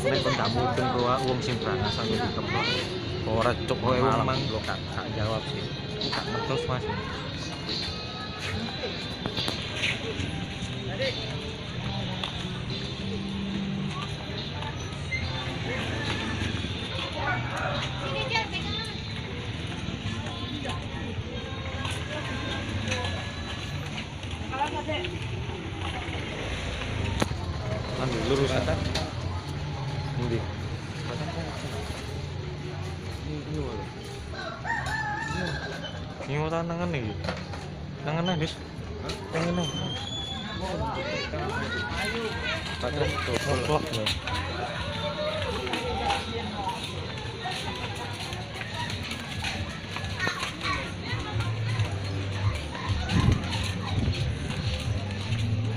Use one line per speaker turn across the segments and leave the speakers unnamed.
Nek pendamu pun roa wong sing brangasan iki keplok. Ora cuk kowe mang lo gak jawab sih. Gak terus Mas. Ambil lurus kan? Ini. Ini mau tangan nih. Tangan nih, tangan nih. Padahal tuh.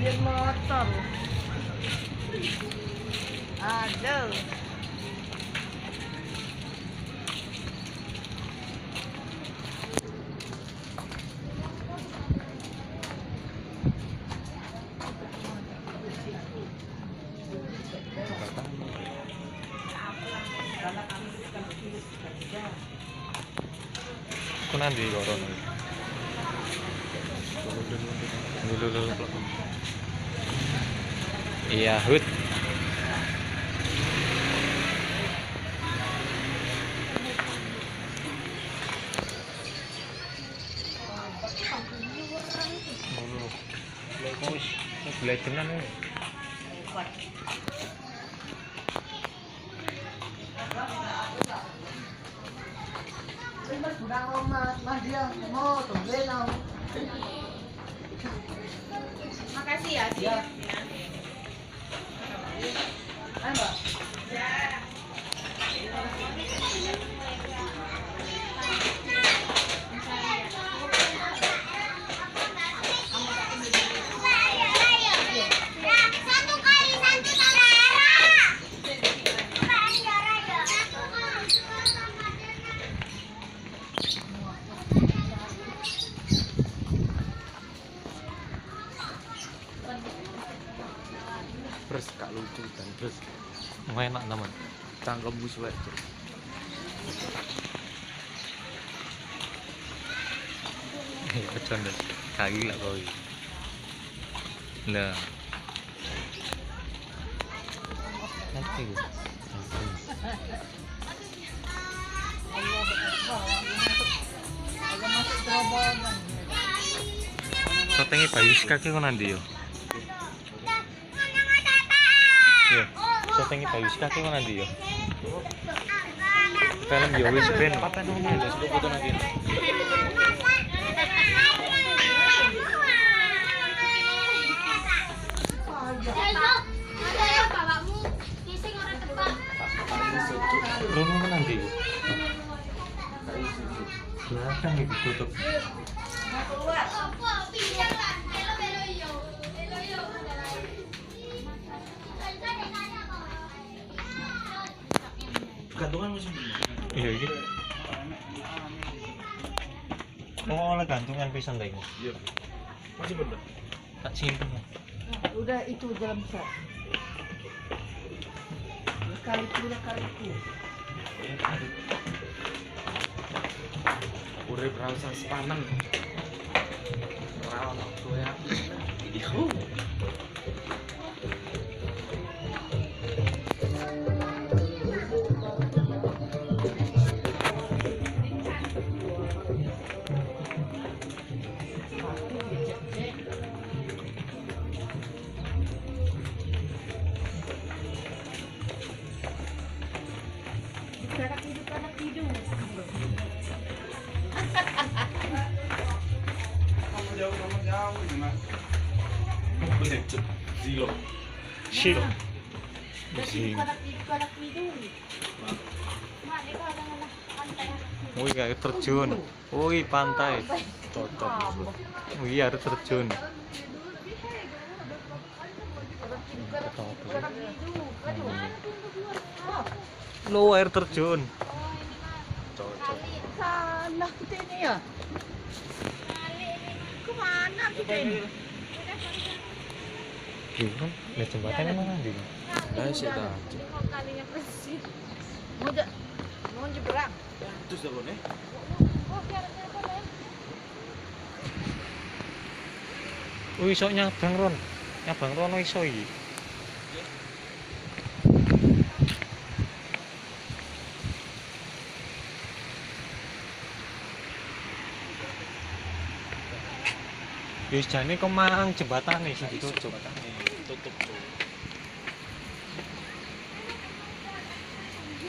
Lihat motor. Aduh.
Aku nanti koron. Dulu. Iya, hut. Belajar nih.
Makasih ya, Ci. Mbak.
Terus gak lucu dan terus enak naman cangkem wis wae bercanda kaki lah kau lah Apa itu?
Agak masuk terowongan.
Sotengi Bayu Kaki kok nanti yo. Iya, sotengi Bayu Kaki kok nanti yo. Film yo wis ben paten ngono lho sebut foto nang kene. Rono nanti yo. Belakang itu tutup.
Gantungan masih
Iya iki. Oh, oleh gantungan pisan ta iki.
Iya. Masih bener.
Tak simpen.
Udah itu dalam set. Kali itu.
Urip ra usah sepanen. Ora ono kowe aku. Iku.
Anak hidup.
Kamu jauh gimana? Bener, zero.
Shit.
Anak hidup.
Wih kayak terjun. Wih pantai. Cocok. Wih air terjun. Lo air terjun. Cocok.
Sana kita ini ya. Kemana kita ini?
Gimana? Lihat jembatan mana nanti?
Nah, sih dah.
Mau nyebrang.
Terus dah nih.
Wih iso nyabang Ron. Nyabang Rono iso iki. Wis jane kemang jembatane sing ditutup.